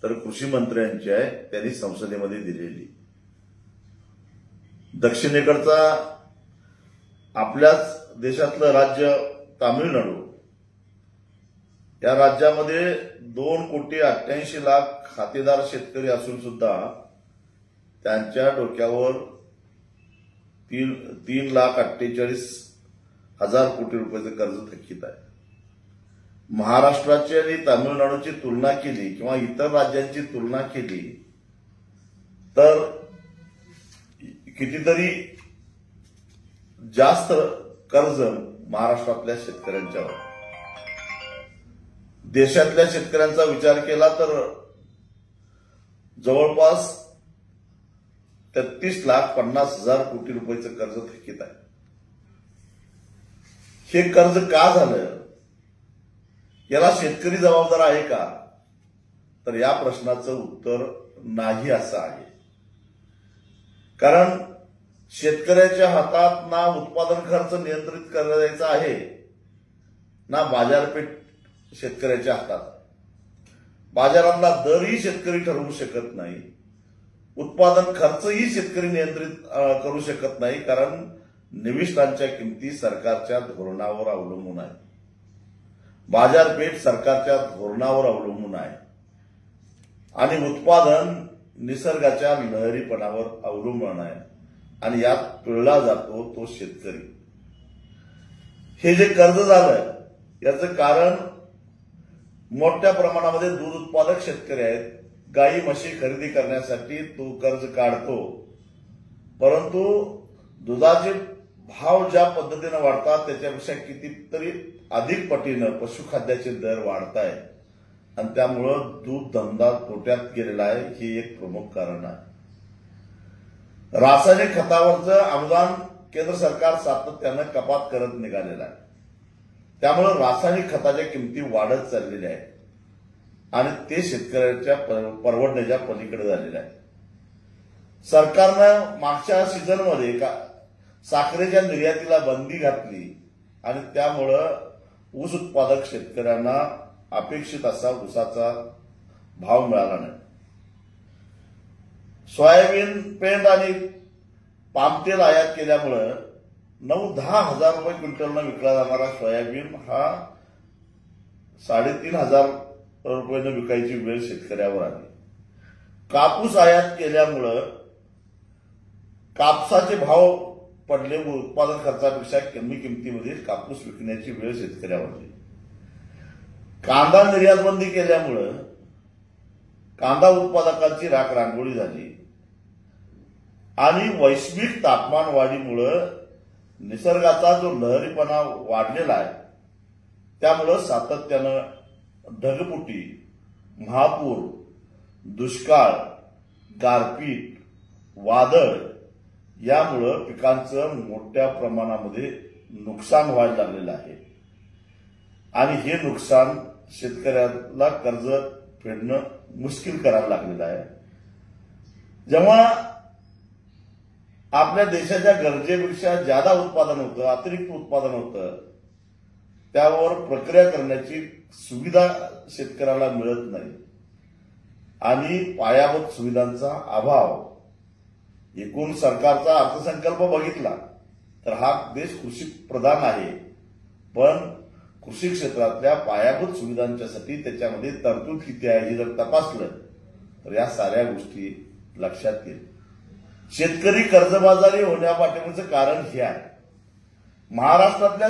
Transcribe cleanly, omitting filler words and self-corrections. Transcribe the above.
तर कृषी मंत्र्यांची आहे, त्यांनी संसदेमध्ये दिलेली। दक्षिणेकडचा आपल्याच देशातलं राज्य तामिळनाडू, या राज्यामध्ये 2,88,00,000 खातेदार शेतकरी असून सुद्धा त्यांच्या डोक्यावर 3,48,000 कोटी रुपयाचं कर्ज थकीत आहे। महाराष्ट्राची आणि तामिळनाडूची तुलना केली किंवा इतर राज्यांची तुलना केली तर कितीतरी जास्त कर्ज महाराष्ट्रातल्या शेतकऱ्यांच्यावर। देशातल्या शेतकऱ्यांचा विचार केला तर जवळपास 33,50,000 कोटी रुपयाचं कर्ज थकीत आहे। हे कर्ज का झालं, याला शेतकरी जबाबदार आहे का, तर या प्रश्नाचं उत्तर नाही असं आहे। कारण शेतकऱ्याच्या हातात ना उत्पादन खर्च नियंत्रित करायचा आहे, ना बाजारपेठ शेतकऱ्याच्या हातात। बाजारातला दरही शेतकरी ठरवू शकत नाही, उत्पादन खर्चही शेतकरी नियंत्रित करू शकत नाही, कारण निविष्ठांच्या किमती सरकारच्या धोरणावर अवलंबून आहे, बाजारपेठ सरकारच्या धोरणावर अवलंबून आहे आणि उत्पादन निसर्गाच्या लहरीपणावर अवलंबून आहे आणि यात पिळला जातो तो शेतकरी। हे जे कर्ज झालं याचं कारण मोठ्या प्रमाणामध्ये दूध उत्पादक शेतकरी आहेत, गाई म्हशी खरेदी करण्यासाठी तो कर्ज काढतो, परंतु दुधाचे भाव ज्या पद्धतीने वाढतात त्याच्यापेक्षा कितीतरी अधिक पटीनं पशुखाद्याचे दर वाढत आहेत आणि त्यामुळं दूध धंदा तोट्यात गेलेला आहे, हे एक प्रमुख कारण आहे। रासायनिक खतावरचं अनुदान केंद्र सरकार सातत्यानं कपात करत निघालेलं आहे, त्यामुळे रासायनिक खताच्या किमती वाढत चाललेल्या आहेत आणि ते शेतकऱ्याच्या परवडण्याच्या पलीकडे झालेलं आहे। सरकारनं मागच्या सीझनमध्ये साखरेच्या निर्यातीला बंदी घातली आणि त्यामुळं ऊस उत्पादक शेतकऱ्यांना अपेक्षित असा ऊसाचा भाव मिळाला नाही। सोयाबीन पेंड आणि पामतेल आयात केल्यामुळं 9-10 हजार रुपये क्विंटलनं विकला जाणारा सोयाबीन हा 3,500 रुपयानं विकायची वेळ शेतकऱ्यावर आली। कापूस आयात केल्यामुळं कापसाचे भाव पडले, उत्पादन खर्चापेक्षा कमी किमतीमध्ये कापूस विकण्याची वेळ शेतकऱ्यावर आली। कांदा निर्यात बंदी केल्यामुळं कांदा उत्पादकांची राखरांगोळी झाली आणि वैश्विक तापमान वाढीमुळं निसर्गाचा जो लहरीपणा वाढलेला आहे त्यामुळं सातत्यानं ढगफुटी, महापूर, दुष्काळ, गारपीट, वादळ यामुळं पिकांचं मोठ्या प्रमाणामध्ये नुकसान व्हायला लागलेलं आहे आणि हे नुकसान शेतकऱ्याला कर्ज फेडणं मुश्किल करायला लागलेलं आहे। जेव्हा आपल्या देशाच्या गरजेपेक्षा जादा उत्पादन होतं, अतिरिक्त उत्पादन होतं, त्यावर प्रक्रिया करण्याची सुविधा शेतकऱ्याला मिळत नाही आणि पायाभूत सुविधांचा अभाव। एकूण सरकारचा अर्थसंकल्प बघितला तर हा देश कृषी प्रधान आहे, पण कृषी क्षेत्रातल्या पायाभूत सुविधांच्यासाठी त्याच्यामध्ये तरतूद किती आहे हे जर तपासलं तर या साऱ्या गोष्टी लक्षात येईल। शेतकरी कर्जबाजारी होण्यापाठीमागचं कारण हे आहे। महाराष्ट्रातल्या